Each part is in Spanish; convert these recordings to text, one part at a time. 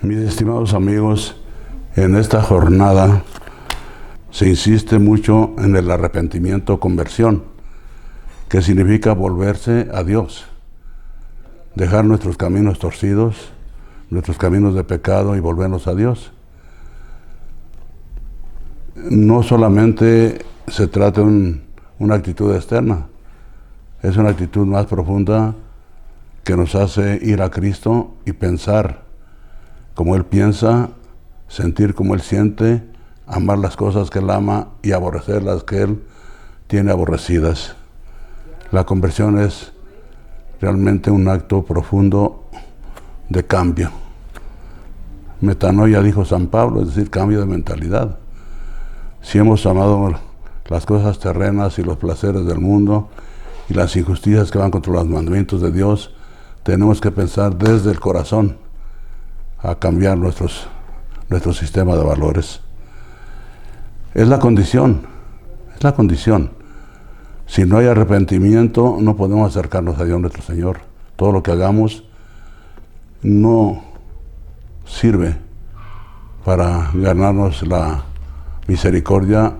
Mis estimados amigos, en esta jornada se insiste mucho en el arrepentimiento o conversión, que significa volverse a Dios, dejar nuestros caminos torcidos, nuestros caminos de pecado y volvernos a Dios. No solamente se trata de una actitud externa, es una actitud más profunda que nos hace ir a Cristo y pensar como Él piensa, sentir como Él siente, amar las cosas que Él ama y aborrecer las que Él tiene aborrecidas. La conversión es realmente un acto profundo de cambio. Metanoia, dijo San Pablo, es decir, cambio de mentalidad. Si hemos amado las cosas terrenas y los placeres del mundo y las injusticias que van contra los mandamientos de Dios, tenemos que pensar desde el corazón a cambiar nuestro sistema de valores. Es la condición. Si no hay arrepentimiento, no podemos acercarnos a Dios nuestro Señor. Todo lo que hagamos no sirve para ganarnos la misericordia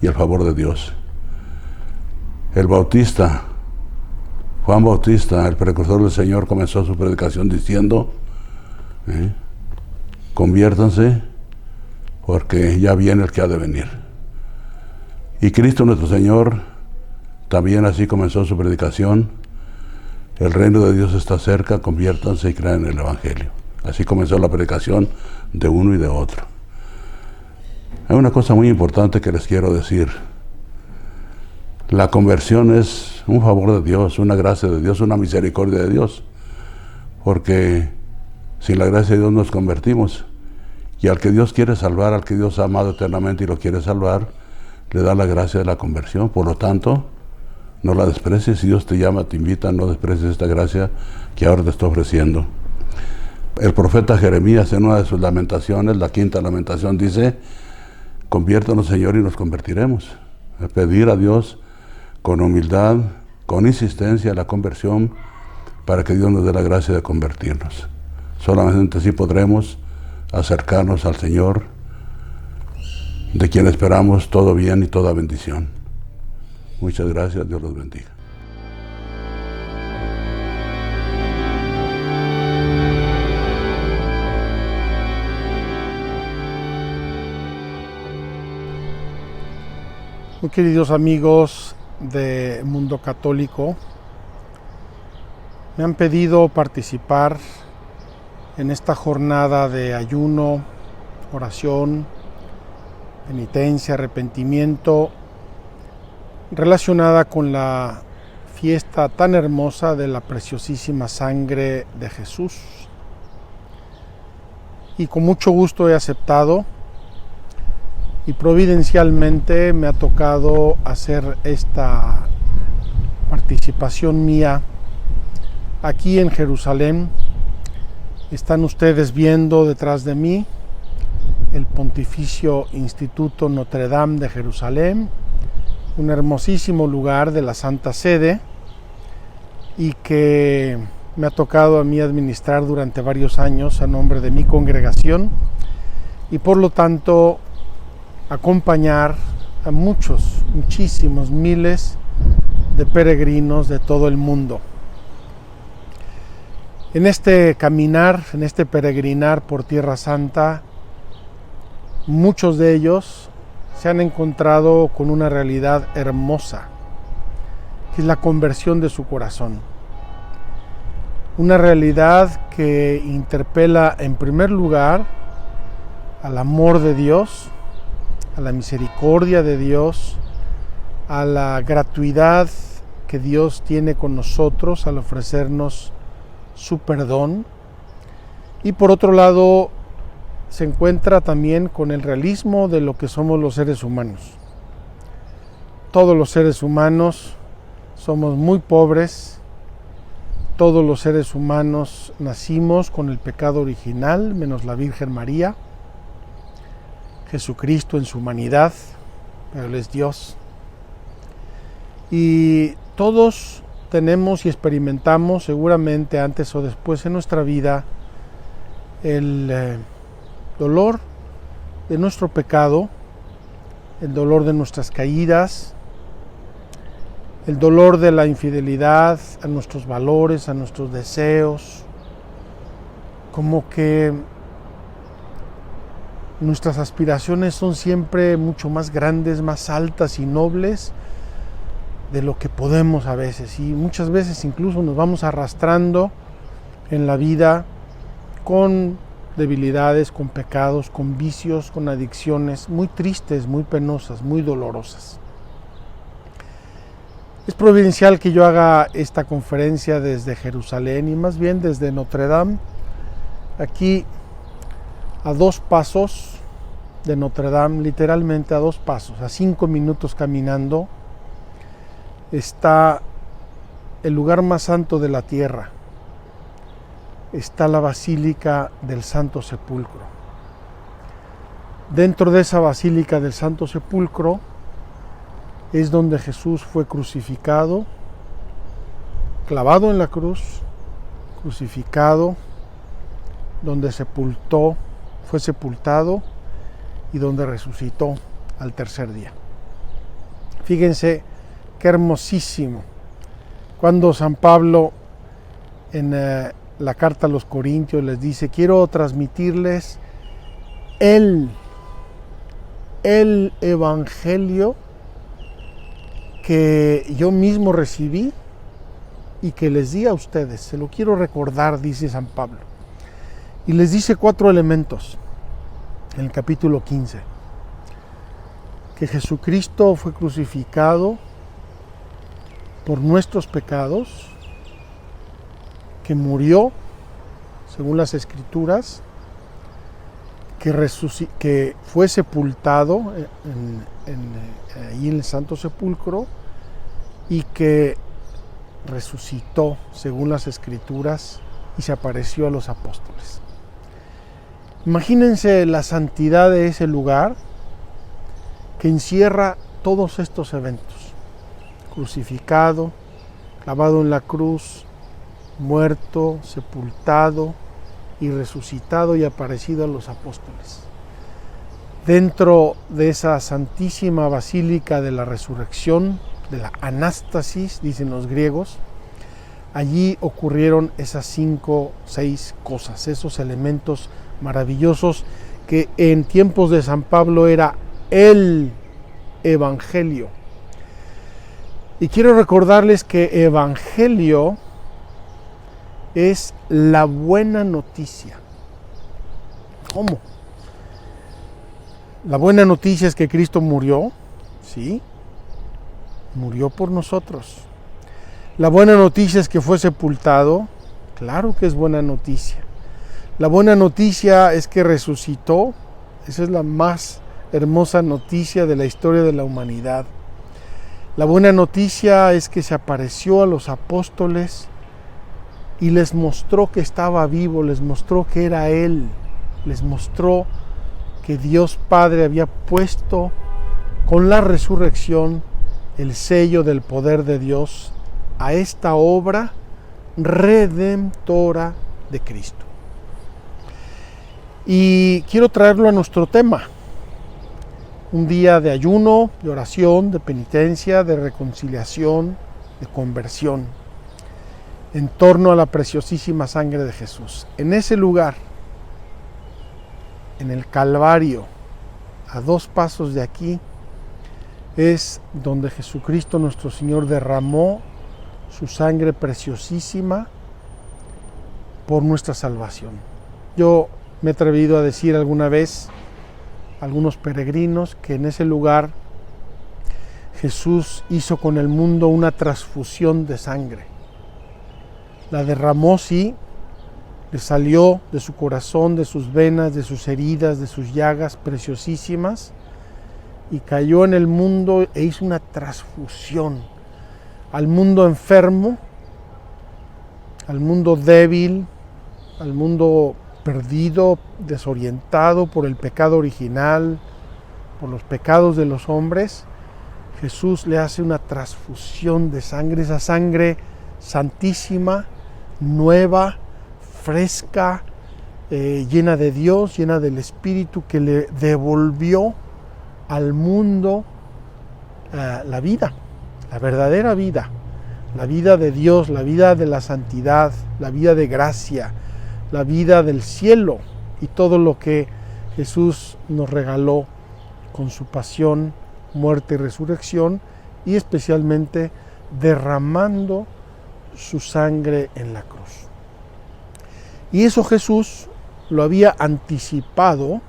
y el favor de Dios. El Bautista, Juan Bautista, el precursor del Señor, comenzó su predicación diciendo: conviértanse, porque ya viene el que ha de venir. Y Cristo nuestro Señor también así comenzó su predicación: el reino de Dios está cerca, conviértanse y crean en el Evangelio. Así comenzó la predicación de uno y de otro. Hay una cosa muy importante que les quiero decir. La conversión es un favor de Dios, una gracia de Dios, una misericordia de Dios, porque sin la gracia de Dios nos convertimos, y al que Dios quiere salvar, al que Dios ha amado eternamente y lo quiere salvar, le da la gracia de la conversión. Por lo tanto, no la desprecies. Si Dios te llama, te invita, no desprecies esta gracia que ahora te está ofreciendo. El profeta Jeremías, en una de sus lamentaciones, la quinta lamentación, dice: conviértanos, Señor, y nos convertiremos. Pedir a Dios con humildad, con insistencia, la conversión, para que Dios nos dé la gracia de convertirnos. Solamente así podremos acercarnos al Señor, de quien esperamos todo bien y toda bendición. Muchas gracias, Dios los bendiga. Muy queridos amigos de Mundo Católico, me han pedido participar en esta jornada de ayuno, oración, penitencia, arrepentimiento, relacionada con la fiesta tan hermosa de la preciosísima sangre de Jesús. Y con mucho gusto he aceptado, y providencialmente me ha tocado hacer esta participación mía aquí en Jerusalén. Están ustedes viendo detrás de mí el Pontificio Instituto Notre Dame de Jerusalén, un hermosísimo lugar de la Santa Sede, y que me ha tocado a mí administrar durante varios años a nombre de mi congregación, y por lo tanto acompañar a muchísimos miles de peregrinos de todo el mundo. En este caminar, en este peregrinar por Tierra Santa, muchos de ellos se han encontrado con una realidad hermosa, que es la conversión de su corazón. Una realidad que interpela en primer lugar al amor de Dios, a la misericordia de Dios, a la gratuidad que Dios tiene con nosotros al ofrecernos su perdón, y por otro lado se encuentra también con el realismo de lo que somos los seres humanos. Todos los seres humanos somos muy pobres, todos los seres humanos nacimos con el pecado original, menos la Virgen María, Jesucristo en su humanidad, pero Él es Dios. Y todos tenemos y experimentamos seguramente antes o después en nuestra vida el dolor de nuestro pecado, el dolor de nuestras caídas, el dolor de la infidelidad a nuestros valores, a nuestros deseos, como que nuestras aspiraciones son siempre mucho más grandes, más altas y nobles de lo que podemos a veces, y muchas veces incluso nos vamos arrastrando en la vida con debilidades, con pecados, con vicios, con adicciones muy tristes, muy penosas, muy dolorosas. Es providencial que yo haga esta conferencia desde Jerusalén y más bien desde Notre Dame, aquí a 2 pasos de Notre Dame, literalmente a 2 pasos, a 5 minutos caminando, está el lugar más santo de la tierra. Está la Basílica del Santo Sepulcro. Dentro de esa Basílica del Santo Sepulcro es donde Jesús fue crucificado, clavado en la cruz, crucificado, donde fue sepultado y donde resucitó al tercer día. Fíjense qué hermosísimo. Cuando San Pablo en la carta a los Corintios les dice: quiero transmitirles el evangelio que yo mismo recibí y que les di a ustedes, se lo quiero recordar, dice San Pablo, y les dice 4 elementos en el capítulo 15: que Jesucristo fue crucificado por nuestros pecados, que murió según las Escrituras, que fue sepultado ahí en el Santo Sepulcro y que resucitó según las Escrituras y se apareció a los apóstoles. Imagínense la santidad de ese lugar que encierra todos estos eventos: crucificado, clavado en la cruz, muerto, sepultado y resucitado y aparecido a los apóstoles. Dentro de esa santísima basílica de la resurrección, de la anástasis, dicen los griegos, allí ocurrieron esas 5, 6 cosas, esos elementos maravillosos que en tiempos de San Pablo era el evangelio. Y quiero recordarles que evangelio es la buena noticia. ¿Cómo? La buena noticia es que Cristo murió, ¿sí? Murió por nosotros. La buena noticia es que fue sepultado, claro que es buena noticia. La buena noticia es que resucitó, esa es la más hermosa noticia de la historia de la humanidad. La buena noticia es que se apareció a los apóstoles y les mostró que estaba vivo, les mostró que era Él, les mostró que Dios Padre había puesto con la resurrección el sello del poder de Dios a esta obra redentora de Cristo. Y quiero traerlo a nuestro tema, un día de ayuno, de oración, de penitencia, de reconciliación, de conversión, en torno a la preciosísima sangre de Jesús. En ese lugar, en el Calvario, a 2 pasos de aquí, es donde Jesucristo nuestro Señor derramó su sangre preciosísima por nuestra salvación. Yo me he atrevido a decir alguna vez a algunos peregrinos que en ese lugar Jesús hizo con el mundo una transfusión de sangre. La derramó, sí, le salió de su corazón, de sus venas, de sus heridas, de sus llagas preciosísimas, y cayó en el mundo e hizo una transfusión al mundo enfermo, al mundo débil, al mundo perdido, desorientado por el pecado original, por los pecados de los hombres. Jesús le hace una transfusión de sangre, esa sangre santísima, nueva, fresca, llena de Dios, llena del Espíritu, que le devolvió al mundo la vida, la verdadera vida, la vida de Dios, la vida de la santidad, la vida de gracia, la vida del cielo y todo lo que Jesús nos regaló con su pasión, muerte y resurrección, y especialmente derramando su sangre en la cruz. Y eso Jesús lo había anticipado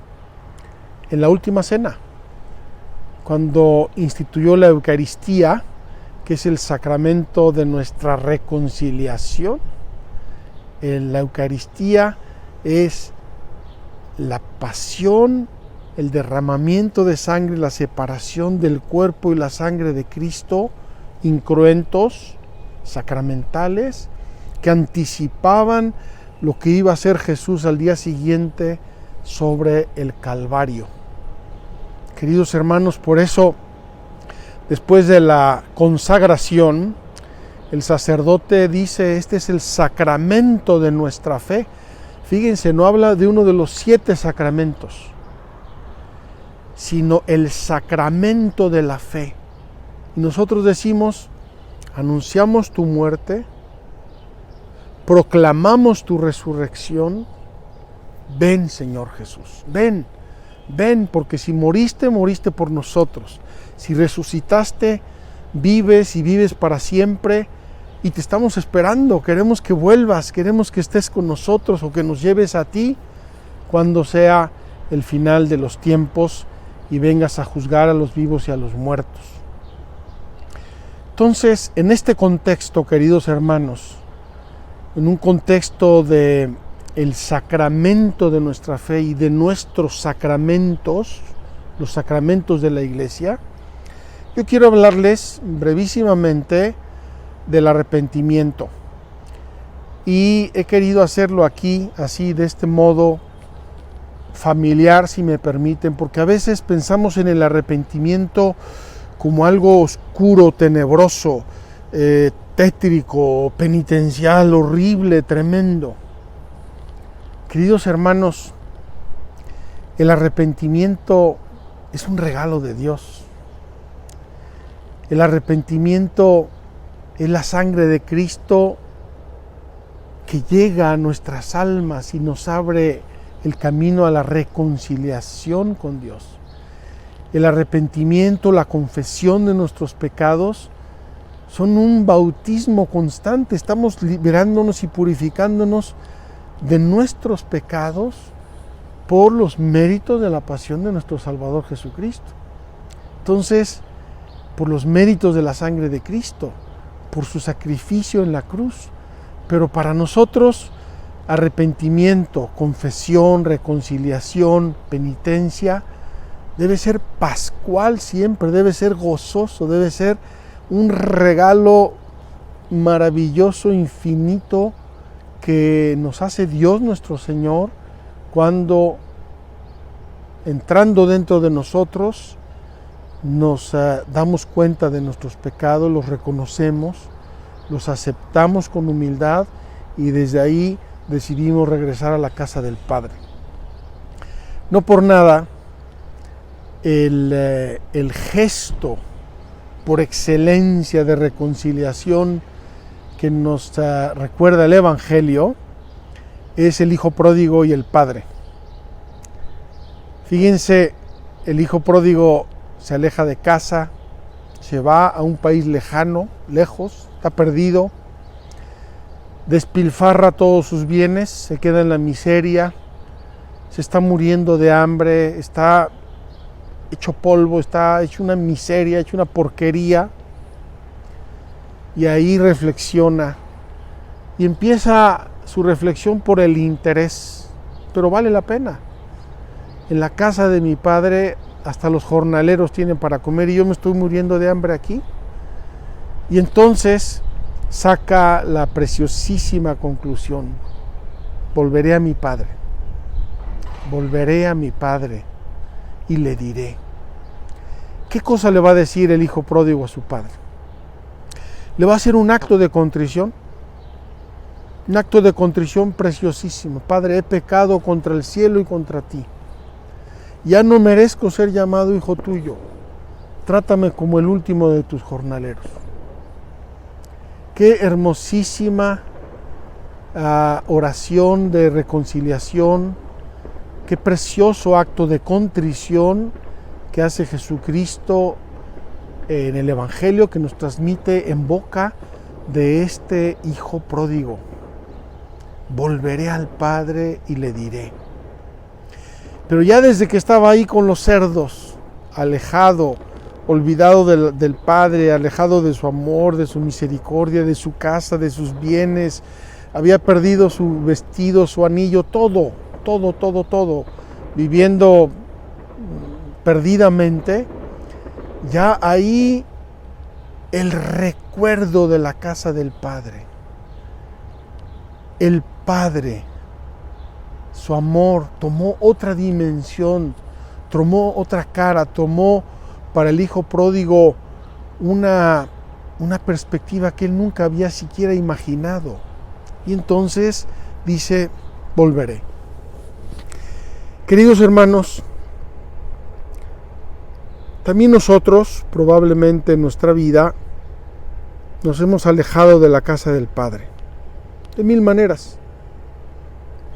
en la última cena, cuando instituyó la Eucaristía, que es el sacramento de nuestra reconciliación. La Eucaristía es la pasión, el derramamiento de sangre, la separación del cuerpo y la sangre de Cristo, incruentos, sacramentales, que anticipaban lo que iba a hacer Jesús al día siguiente sobre el Calvario. Queridos hermanos, por eso, después de la consagración, el sacerdote dice: este es el sacramento de nuestra fe. Fíjense, no habla de uno de los 7 sacramentos, sino el sacramento de la fe. Y nosotros decimos: anunciamos tu muerte, proclamamos tu resurrección. Ven, Señor Jesús, ven, ven, porque si moriste, moriste por nosotros. Si resucitaste, vives y vives para siempre, y te estamos esperando. Queremos que vuelvas, queremos que estés con nosotros o que nos lleves a ti cuando sea el final de los tiempos y vengas a juzgar a los vivos y a los muertos. Entonces, en este contexto, queridos hermanos, en un contexto de el sacramento de nuestra fe y de nuestros sacramentos, los sacramentos de la Iglesia, yo quiero hablarles brevísimamente del arrepentimiento. Y he querido hacerlo aquí, así, de este modo familiar, si me permiten, porque a veces pensamos en el arrepentimiento como algo oscuro, tenebroso, tétrico, penitencial, horrible, tremendo. Queridos hermanos, el arrepentimiento es un regalo de Dios. El arrepentimiento es la sangre de Cristo que llega a nuestras almas y nos abre el camino a la reconciliación con Dios. El arrepentimiento, la confesión de nuestros pecados son un bautismo constante. Estamos liberándonos y purificándonos de nuestros pecados por los méritos de la pasión de nuestro Salvador Jesucristo. Entonces, por los méritos de la sangre de Cristo, por su sacrificio en la cruz. Pero para nosotros, arrepentimiento, confesión, reconciliación, penitencia, debe ser pascual siempre, debe ser gozoso, debe ser un regalo maravilloso, infinito, que nos hace Dios nuestro Señor cuando, entrando dentro de nosotros, nos damos cuenta de nuestros pecados, los reconocemos, los aceptamos con humildad y desde ahí decidimos regresar a la casa del Padre. No por nada, el gesto por excelencia de reconciliación que nos recuerda el Evangelio es el hijo pródigo y el padre. Fíjense, el hijo pródigo se aleja de casa, se va a un país lejano, lejos, está perdido, despilfarra todos sus bienes, se queda en la miseria, se está muriendo de hambre, está hecho polvo, está hecho una miseria, hecho una porquería. Y ahí reflexiona y empieza su reflexión por el interés, pero vale la pena. En la casa de mi padre hasta los jornaleros tienen para comer y yo me estoy muriendo de hambre aquí. Y entonces saca la preciosísima conclusión: volveré a mi padre y le diré. ¿Qué cosa le va a decir el hijo pródigo a su padre? ¿Le va a hacer un acto de contrición? Un acto de contrición preciosísimo. Padre, he pecado contra el cielo y contra ti. Ya no merezco ser llamado hijo tuyo. Trátame como el último de tus jornaleros. Qué hermosísima oración de reconciliación. Qué precioso acto de contrición que hace Jesucristo en el Evangelio, que nos transmite en boca de este hijo pródigo. Volveré al Padre y le diré. Pero ya desde que estaba ahí con los cerdos, alejado, olvidado del Padre, alejado de su amor, de su misericordia, de su casa, de sus bienes, había perdido su vestido, su anillo, todo, viviendo perdidamente. Ya ahí el recuerdo de la casa del Padre, el Padre, su amor tomó otra dimensión, tomó otra cara, tomó para el hijo pródigo una perspectiva que él nunca había siquiera imaginado. Y entonces dice, volveré. Queridos hermanos, también nosotros, probablemente en nuestra vida, nos hemos alejado de la casa del Padre, de mil maneras.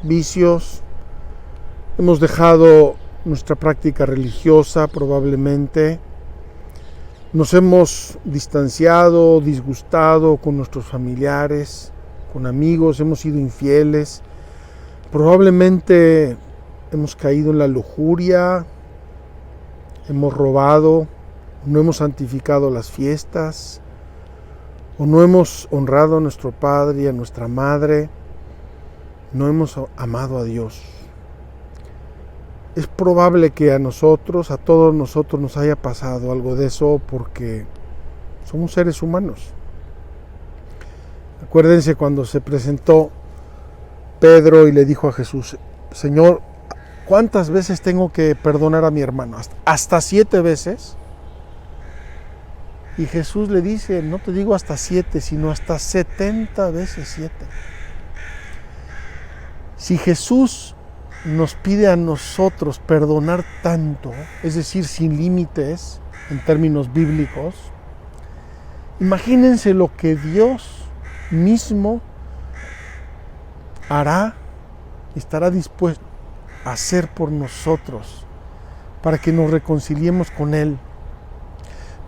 Vicios, hemos dejado nuestra práctica religiosa, probablemente. Nos hemos distanciado, disgustado con nuestros familiares, con amigos, hemos sido infieles. Probablemente hemos caído en la lujuria, hemos robado, no hemos santificado las fiestas, o no hemos honrado a nuestro padre y a nuestra madre, no hemos amado a Dios. Es probable que a nosotros, a todos nosotros nos haya pasado algo de eso porque somos seres humanos. Acuérdense cuando se presentó Pedro y le dijo a Jesús, Señor, ¿cuántas veces tengo que perdonar a mi hermano? ¿Hasta 7 veces? Y Jesús le dice, no te digo hasta 7, sino hasta 70 veces 7. Si Jesús nos pide a nosotros perdonar tanto, es decir, sin límites en términos bíblicos, imagínense lo que Dios mismo hará y estará dispuesto a hacer por nosotros para que nos reconciliemos con Él,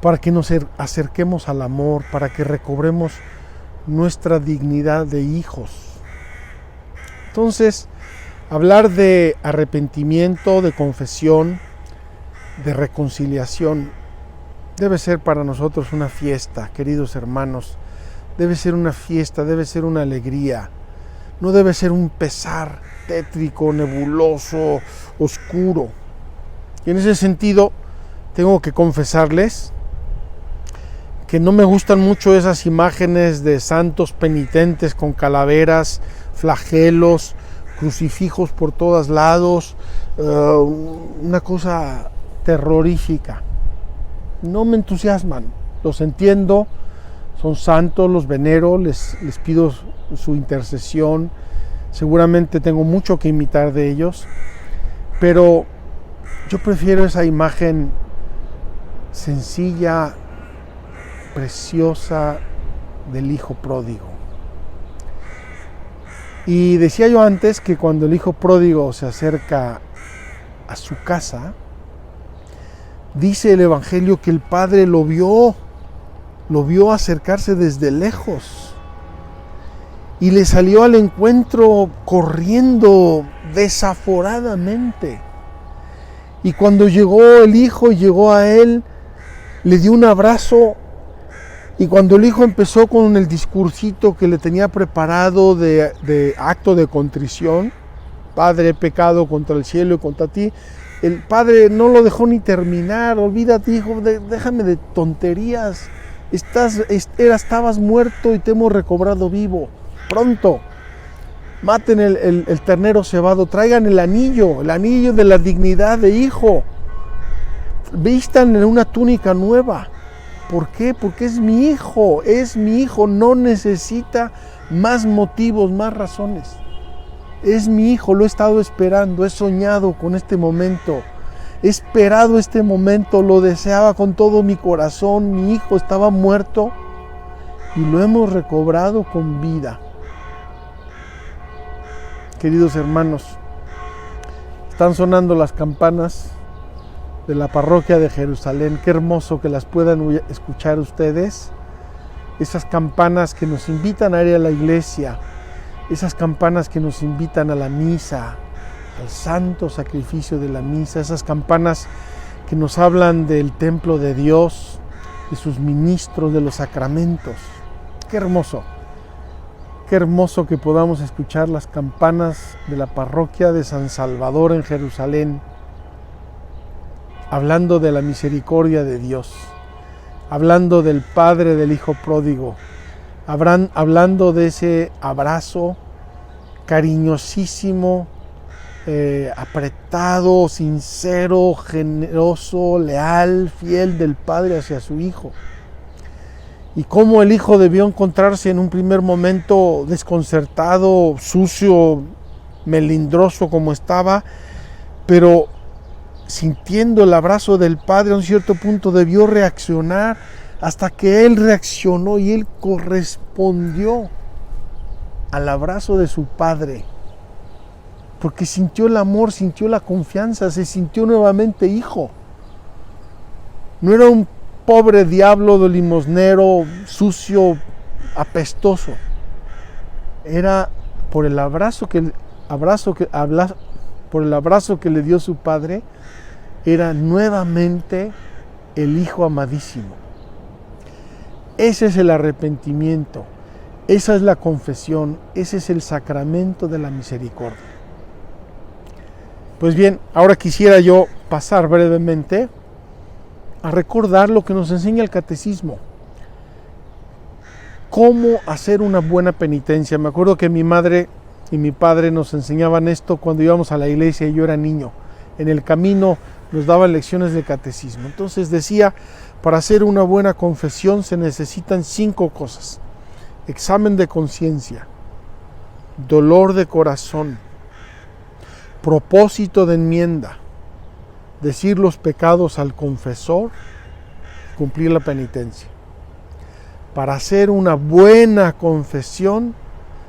para que nos acerquemos al amor, para que recobremos nuestra dignidad de hijos. Entonces, hablar de arrepentimiento, de confesión, de reconciliación, debe ser para nosotros una fiesta, queridos hermanos. Debe ser una fiesta, debe ser una alegría. No debe ser un pesar tétrico, nebuloso, oscuro. Y en ese sentido, tengo que confesarles que no me gustan mucho esas imágenes de santos penitentes con calaveras, flagelos, crucifijos por todos lados, una cosa terrorífica. No me entusiasman, los entiendo, son santos, los venero, les pido su intercesión, seguramente tengo mucho que imitar de ellos, pero yo prefiero esa imagen sencilla, preciosa del hijo pródigo. Y decía yo antes que cuando el hijo pródigo se acerca a su casa, dice el Evangelio que el padre lo vio acercarse desde lejos y le salió al encuentro corriendo desaforadamente. Y cuando llegó el hijo y llegó a él, le dio un abrazo. Y cuando el hijo empezó con el discursito que le tenía preparado de acto de contrición, Padre, he pecado contra el cielo y contra ti, el padre no lo dejó ni terminar. Olvídate, hijo, déjame de tonterías. Estabas muerto y te hemos recobrado vivo. Pronto, maten el ternero cebado, traigan el anillo de la dignidad de hijo. Vistan en una túnica nueva. ¿Por qué? Porque es mi hijo, no necesita más motivos, más razones. Es mi hijo, lo he estado esperando, he soñado con este momento, he esperado este momento, lo deseaba con todo mi corazón. Mi hijo estaba muerto y lo hemos recobrado con vida. Queridos hermanos, están sonando las campanas de la parroquia de Jerusalén. Qué hermoso que las puedan escuchar ustedes. Esas campanas que nos invitan a ir a la iglesia, esas campanas que nos invitan a la misa, al santo sacrificio de la misa, esas campanas que nos hablan del templo de Dios, de sus ministros, de los sacramentos. Qué hermoso que podamos escuchar las campanas de la parroquia de San Salvador en Jerusalén, hablando de la misericordia de Dios, hablando del Padre del Hijo pródigo, hablando de ese abrazo cariñosísimo, apretado, sincero, generoso, leal, fiel del Padre hacia su Hijo. Y cómo el Hijo debió encontrarse en un primer momento desconcertado, sucio, melindroso como estaba, pero sintiendo el abrazo del Padre, a un cierto punto debió reaccionar, hasta que Él reaccionó y Él correspondió al abrazo de su Padre, porque sintió el amor, sintió la confianza, se sintió nuevamente hijo. No era un pobre diablo de limosnero, sucio, apestoso. Era por el abrazo que le dio su Padre, era nuevamente el Hijo amadísimo. Ese es el arrepentimiento, esa es la confesión, ese es el sacramento de la misericordia. Pues bien, ahora quisiera yo pasar brevemente a recordar lo que nos enseña el catecismo. Cómo hacer una buena penitencia. Me acuerdo que mi madre y mi padre nos enseñaban esto cuando íbamos a la iglesia y yo era niño. En el camino nos daban lecciones de catecismo. Entonces decía, para hacer una buena confesión se necesitan 5 cosas. Examen de conciencia, dolor de corazón, propósito de enmienda, decir los pecados al confesor, cumplir la penitencia. Para hacer una buena confesión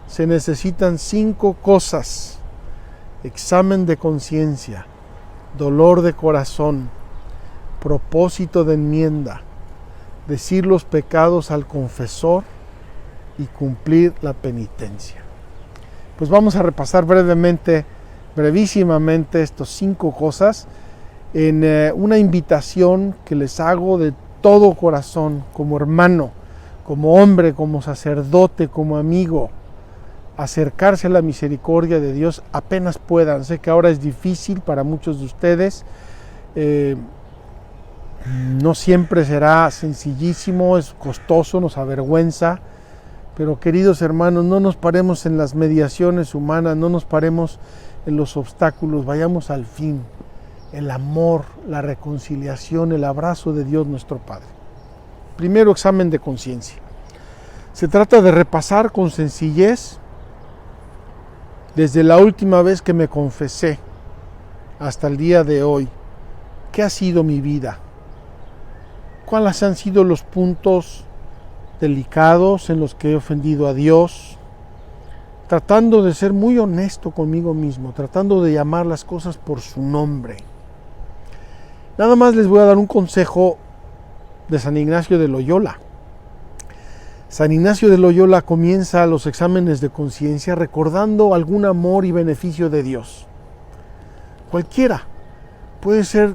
se necesitan 5 cosas: examen de conciencia, dolor de corazón, propósito de enmienda, decir los pecados al confesor y cumplir la penitencia. Pues vamos a repasar brevísimamente estas 5 cosas en una invitación que les hago de todo corazón, como hermano, como hombre, como sacerdote, como amigo, acercarse a la misericordia de Dios apenas puedan. Sé que ahora es difícil para muchos de ustedes, no siempre será sencillísimo, es costoso, nos avergüenza, pero queridos hermanos, no nos paremos en las mediaciones humanas, no nos paremos en los obstáculos, vayamos al fin, el amor, la reconciliación, el abrazo de Dios nuestro Padre. Primero, examen de conciencia. Se trata de repasar con sencillez, desde la última vez que me confesé hasta el día de hoy, ¿qué ha sido mi vida? ¿Cuáles han sido los puntos delicados en los que he ofendido a Dios? Tratando de ser muy honesto conmigo mismo, tratando de llamar las cosas por su nombre. Nada más les voy a dar un consejo de San Ignacio de Loyola. San Ignacio de Loyola comienza los exámenes de conciencia recordando algún amor y beneficio de Dios. Cualquiera. Puede ser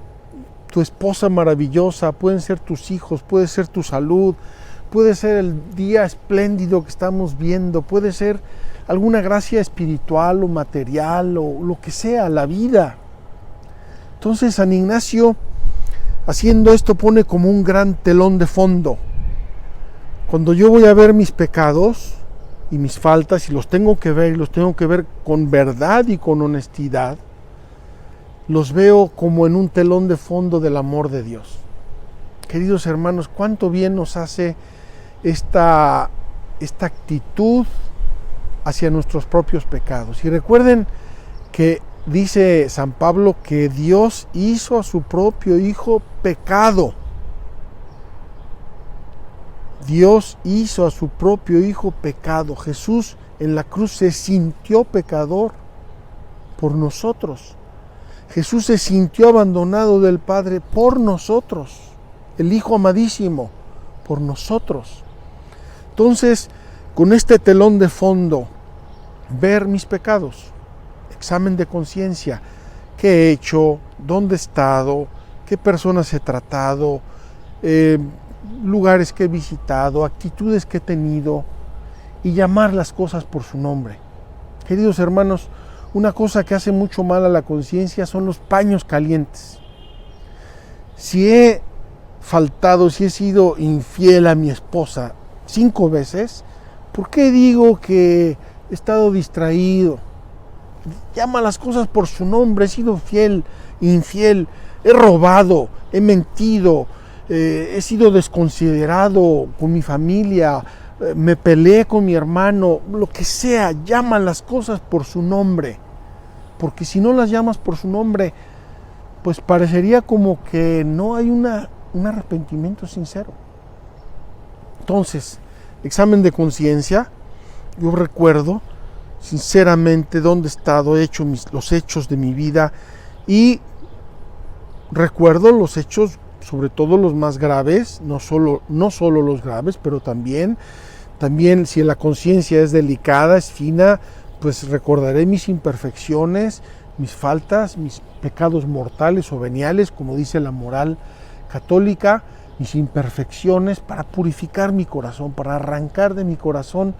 tu esposa maravillosa, pueden ser tus hijos, puede ser tu salud, puede ser el día espléndido que estamos viendo, puede ser alguna gracia espiritual o material o lo que sea, la vida. Entonces San Ignacio, haciendo esto, pone como un gran telón de fondo. Cuando yo voy a ver mis pecados y mis faltas, y los tengo que ver, y los tengo que ver con verdad y con honestidad, los veo como en un telón de fondo del amor de Dios. Queridos hermanos, cuánto bien nos hace esta actitud hacia nuestros propios pecados. Y recuerden que dice San Pablo que Dios hizo a su propio Hijo pecado. Dios hizo a su propio Hijo pecado. Jesús en la cruz se sintió pecador por nosotros. Jesús se sintió abandonado del Padre por nosotros. El Hijo amadísimo por nosotros. Entonces, con este telón de fondo, ver mis pecados, examen de conciencia, qué he hecho, dónde he estado, qué personas he tratado, lugares que he visitado, actitudes que he tenido, y llamar las cosas por su nombre. Queridos hermanos, una cosa que hace mucho mal a la conciencia son los paños calientes. Si he faltado, si he sido infiel a mi esposa 5 veces, ¿por qué digo que he estado distraído? Llama las cosas por su nombre. He sido infiel, he robado, he mentido, he sido desconsiderado con mi familia, me peleé con mi hermano, lo que sea. Llama las cosas por su nombre, porque si no las llamas por su nombre, pues parecería como que no hay un arrepentimiento sincero. Entonces, examen de conciencia. Yo recuerdo sinceramente dónde he estado, he hecho los hechos de mi vida, y recuerdo los hechos, sobre todo los más graves, no solo los graves, pero también si la conciencia es delicada, es fina, pues recordaré mis imperfecciones, mis faltas, mis pecados mortales o veniales, como dice la moral católica, mis imperfecciones, para purificar mi corazón, para arrancar de mi corazón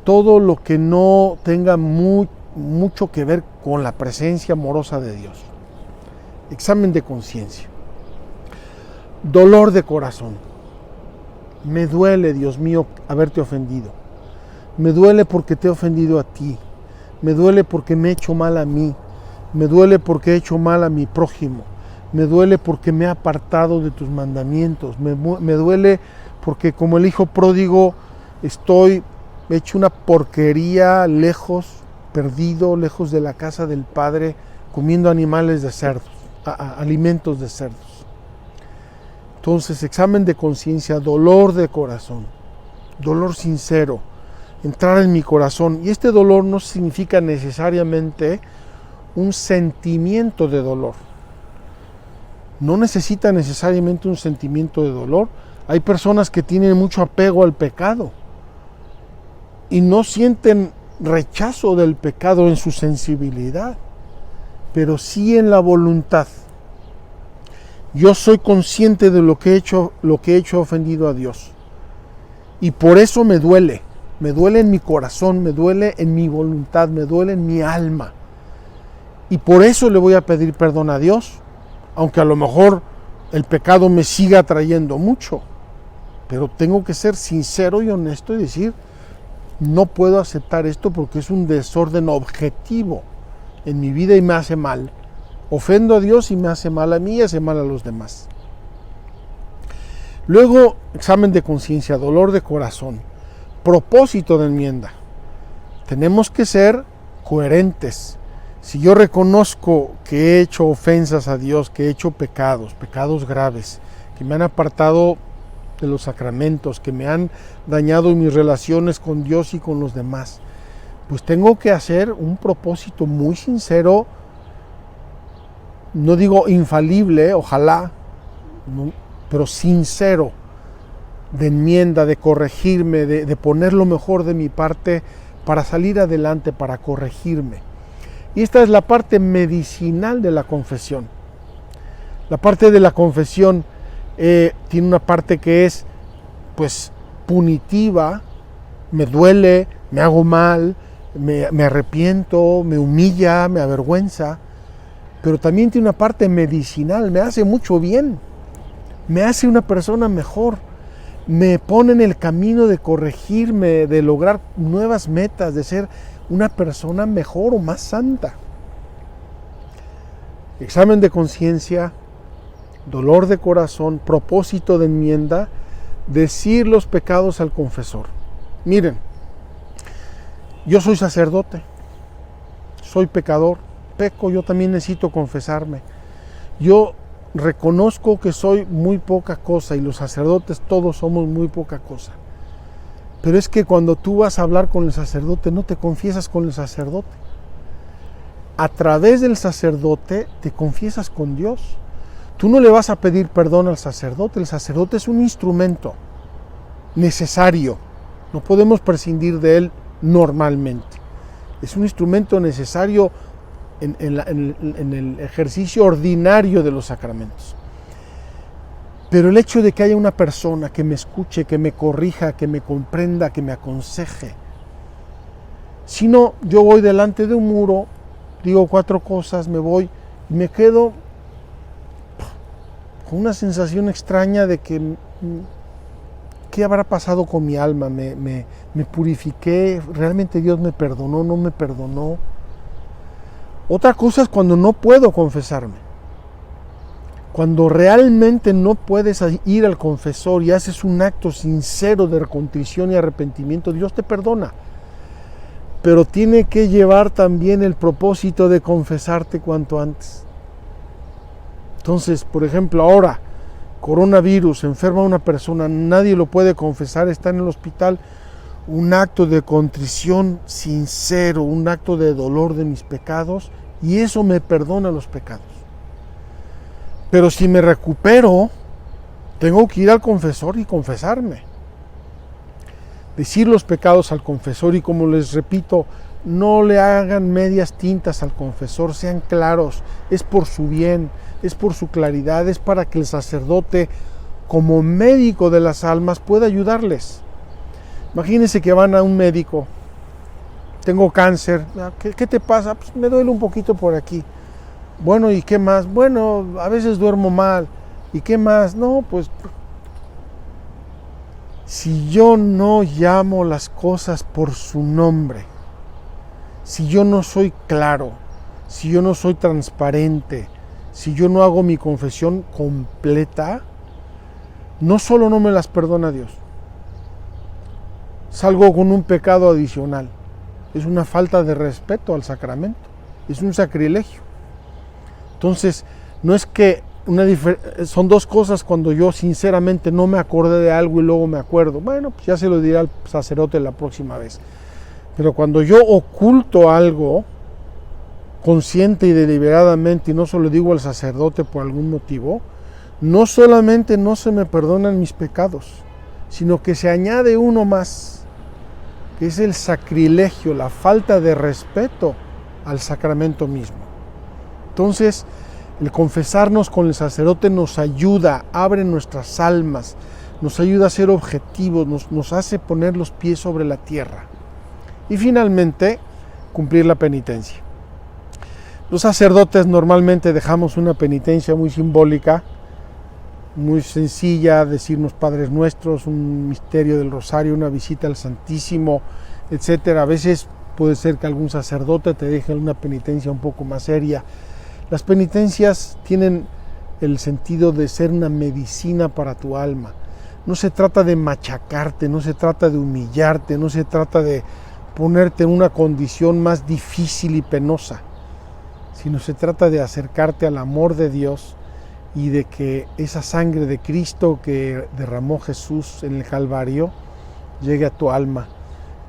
todo lo que no tenga mucho que ver con la presencia amorosa de Dios. Examen de conciencia. Dolor de corazón. Me duele, Dios mío, haberte ofendido. Me duele porque te he ofendido a ti. Me duele porque me he hecho mal a mí. Me duele porque he hecho mal a mi prójimo. Me duele porque me he apartado de tus mandamientos. Me duele porque como el hijo pródigo estoy hecho una porquería, lejos, perdido, lejos de la casa del Padre, comiendo animales de cerdos, alimentos de cerdos. Entonces, examen de conciencia, dolor de corazón, dolor sincero, entrar en mi corazón. Y este dolor no significa necesariamente un sentimiento de dolor. No necesita necesariamente un sentimiento de dolor. Hay personas que tienen mucho apego al pecado y no sienten rechazo del pecado en su sensibilidad, pero sí en la voluntad. Yo soy consciente de lo que he hecho ofendido a Dios, y por eso me duele en mi corazón, me duele en mi voluntad, me duele en mi alma, y por eso le voy a pedir perdón a Dios, aunque a lo mejor el pecado me siga trayendo mucho, pero tengo que ser sincero y honesto y decir: no puedo aceptar esto porque es un desorden objetivo en mi vida y me hace mal. Ofendo a Dios y me hace mal a mí y hace mal a los demás. Luego, examen de conciencia, dolor de corazón, propósito de enmienda. Tenemos que ser coherentes. Si yo reconozco que he hecho ofensas a Dios, que he hecho pecados graves, que me han apartado de los sacramentos, que me han dañado en mis relaciones con Dios y con los demás, pues tengo que hacer un propósito muy sincero, no digo infalible, ojalá, no, pero sincero, de enmienda, de corregirme, de poner lo mejor de mi parte para salir adelante, para corregirme. Y esta es la parte medicinal de la confesión. La parte de la confesión tiene una parte que es, pues, punitiva, me duele, me hago mal, me arrepiento, me humilla, me avergüenza, pero también tiene una parte medicinal, me hace mucho bien, me hace una persona mejor, me pone en el camino de corregirme, de lograr nuevas metas, de ser una persona mejor o más santa. Examen de conciencia, dolor de corazón, propósito de enmienda, decir los pecados al confesor. Miren, Yo soy sacerdote, soy pecador, peco, yo también necesito confesarme. Yo reconozco que soy muy poca cosa y los sacerdotes todos somos muy poca cosa. Pero es que cuando tú vas a hablar con el sacerdote, no te confiesas con el sacerdote. A través del sacerdote te confiesas con Dios. Tú no le vas a pedir perdón al sacerdote. El sacerdote es un instrumento necesario. No podemos prescindir de él normalmente. Es un instrumento necesario en el ejercicio ordinario de los sacramentos. Pero el hecho de que haya una persona que me escuche, que me corrija, que me comprenda, que me aconseje. Si no, yo voy delante de un muro, digo 4 cosas, me voy y me quedo con una sensación extraña de que ¿qué habrá pasado con mi alma? ¿Me purifiqué? ¿Realmente Dios me perdonó? ¿No me perdonó? Otra cosa es cuando no puedo confesarme. Cuando realmente no puedes ir al confesor y haces un acto sincero de contrición y arrepentimiento, Dios te perdona. Pero tiene que llevar también el propósito de confesarte cuanto antes. Entonces, por ejemplo, ahora, coronavirus, enferma una persona, nadie lo puede confesar, está en el hospital, un acto de contrición sincero, un acto de dolor de mis pecados, y eso me perdona los pecados. Pero si me recupero, tengo que ir al confesor y confesarme. Decir los pecados al confesor, y como les repito, no le hagan medias tintas al confesor, sean claros, es por su bien, es por su claridad, es para que el sacerdote, como médico de las almas, pueda ayudarles. Imagínense que van a un médico, tengo cáncer, ¿qué te pasa? Pues me duele un poquito por aquí. Bueno, ¿y qué más? Bueno, a veces duermo mal. ¿Y qué más? No, pues si yo no llamo las cosas por su nombre, si yo no soy claro, si yo no soy transparente, si yo no hago mi confesión completa, no solo no me las perdona Dios, salgo con un pecado adicional. Es una falta de respeto al sacramento, es un sacrilegio. Entonces, no es que son 2 cosas cuando yo sinceramente no me acordé de algo y luego me acuerdo. Bueno, pues ya se lo diré al sacerdote la próxima vez. Pero cuando yo oculto algo consciente y deliberadamente y no se lo digo al sacerdote por algún motivo, no solamente no se me perdonan mis pecados, sino que se añade uno más, que es el sacrilegio, la falta de respeto al sacramento mismo. Entonces, el confesarnos con el sacerdote nos ayuda, abre nuestras almas, nos ayuda a ser objetivos, nos hace poner los pies sobre la tierra. Y finalmente, cumplir la penitencia. Los sacerdotes normalmente dejamos una penitencia muy simbólica, muy sencilla, decirnos Padres Nuestros, un misterio del Rosario, una visita al Santísimo, etc. A veces puede ser que algún sacerdote te deje una penitencia un poco más seria. Las penitencias tienen el sentido de ser una medicina para tu alma. No se trata de machacarte, no se trata de humillarte, no se trata de ponerte en una condición más difícil y penosa, sino se trata de acercarte al amor de Dios y de que esa sangre de Cristo que derramó Jesús en el Calvario llegue a tu alma,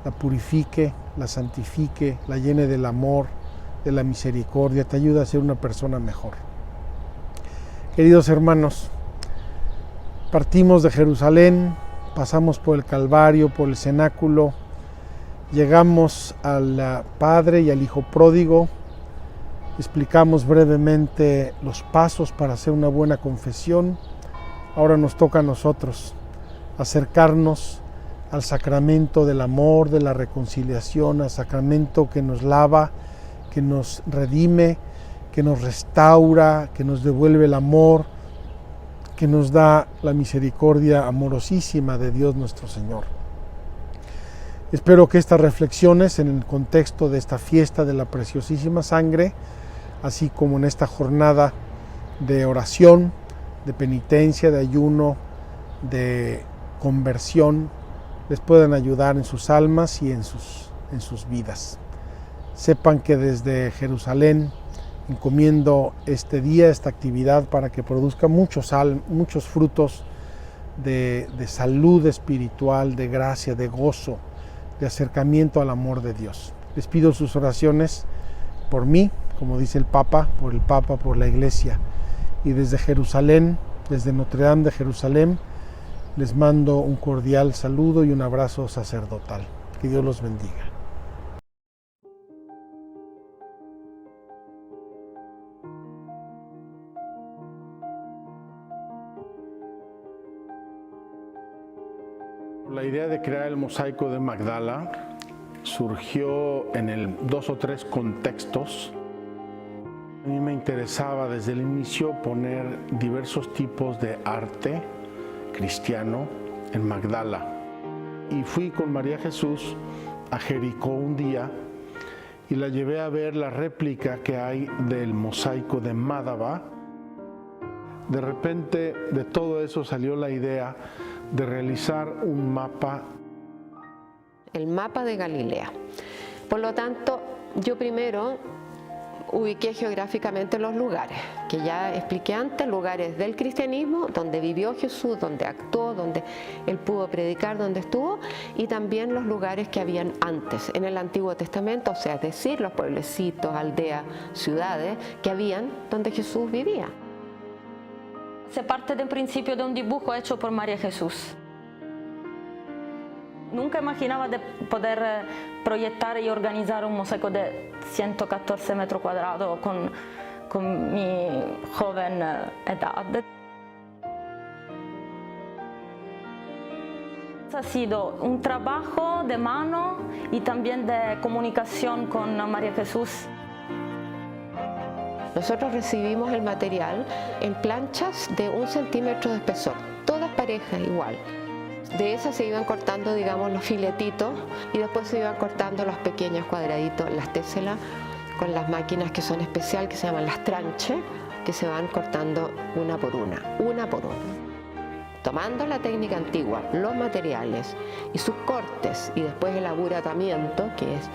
la purifique, la santifique, la llene del amor, de la misericordia, te ayuda a ser una persona mejor. Queridos hermanos, partimos de Jerusalén, pasamos por el Calvario, por el cenáculo, llegamos al Padre y al Hijo pródigo, explicamos brevemente los pasos para hacer una buena confesión. Ahora nos toca a nosotros acercarnos al sacramento del amor, de la reconciliación, al sacramento que nos lava, que nos redime, que nos restaura, que nos devuelve el amor, que nos da la misericordia amorosísima de Dios nuestro Señor. Espero que estas reflexiones en el contexto de esta fiesta de la preciosísima sangre, así como en esta jornada de oración, de penitencia, de ayuno, de conversión, les puedan ayudar en sus almas y en sus en sus vidas. Sepan que desde Jerusalén encomiendo este día, esta actividad, para que produzca muchos frutos de salud espiritual, de gracia, de gozo, de acercamiento al amor de Dios. Les pido sus oraciones por mí, como dice el Papa, por la Iglesia. Y desde Jerusalén, desde Notre Dame de Jerusalén, les mando un cordial saludo y un abrazo sacerdotal. Que Dios los bendiga. La idea de crear el mosaico de Magdala surgió en 2 o 3 contextos. A mí me interesaba desde el inicio poner diversos tipos de arte cristiano en Magdala. Y fui con María Jesús a Jericó un día y la llevé a ver la réplica que hay del mosaico de Mádaba. De repente de todo eso salió la idea de realizar un mapa. El mapa de Galilea. Por lo tanto, yo primero ubiqué geográficamente los lugares, que ya expliqué antes, lugares del cristianismo, donde vivió Jesús, donde actuó, donde Él pudo predicar, donde estuvo, y también los lugares que habían antes, en el Antiguo Testamento, o sea, es decir, los pueblecitos, aldeas, ciudades que habían donde Jesús vivía. Se parte de un principio de un dibujo hecho por María Jesús. Nunca imaginaba de poder proyectar y organizar un mosaico de 114 metros cuadrados con mi joven edad. Ha sido un trabajo de mano y también de comunicación con María Jesús. Nosotros recibimos el material en planchas de 1 centímetro de espesor, todas parejas igual. De esas se iban cortando, digamos, los filetitos y después se iban cortando los pequeños cuadraditos, las téselas, con las máquinas que son especiales, que se llaman las tranches, que se van cortando una por una. Tomando la técnica antigua, los materiales y sus cortes y después el aburatamiento, que es,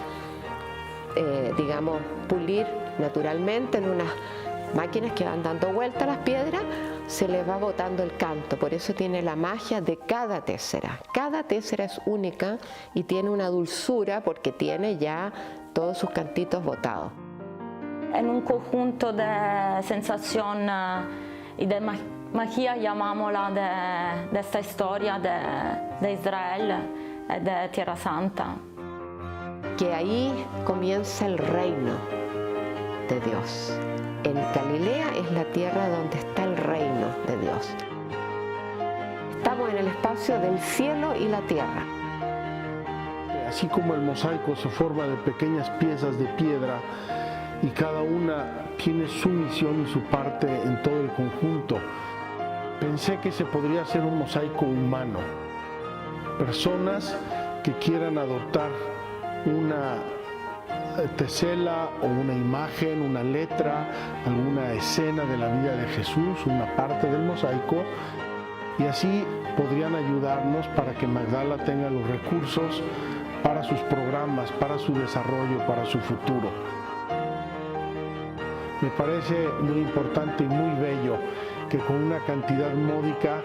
digamos, pulir naturalmente en unas máquinas que van dando vuelta a las piedras, se les va botando el canto. Por eso tiene la magia de cada tésera. Cada tésera es única y tiene una dulzura porque tiene ya todos sus cantitos botados. En un conjunto de sensación y de magia, llamámosla, de esta historia de Israel, de Tierra Santa. Que ahí comienza el reino de Dios. En Galilea es la tierra donde está el reino de Dios. Estamos en el espacio del cielo y la tierra. Así como el mosaico se forma de pequeñas piezas de piedra y cada una tiene su misión y su parte en todo el conjunto, pensé que se podría hacer un mosaico humano. Personas que quieran adoptar una tesela o una imagen, una letra, alguna escena de la vida de Jesús, una parte del mosaico, y así podrían ayudarnos para que Magdala tenga los recursos para sus programas, para su desarrollo, para su futuro. Me parece muy importante y muy bello que con una cantidad módica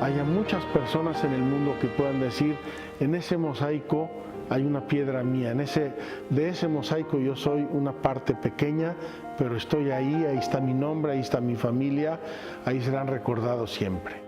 haya muchas personas en el mundo que puedan decir: en ese mosaico hay una piedra mía, de ese mosaico yo soy una parte pequeña, pero estoy ahí está mi nombre, ahí está mi familia, ahí serán recordados siempre.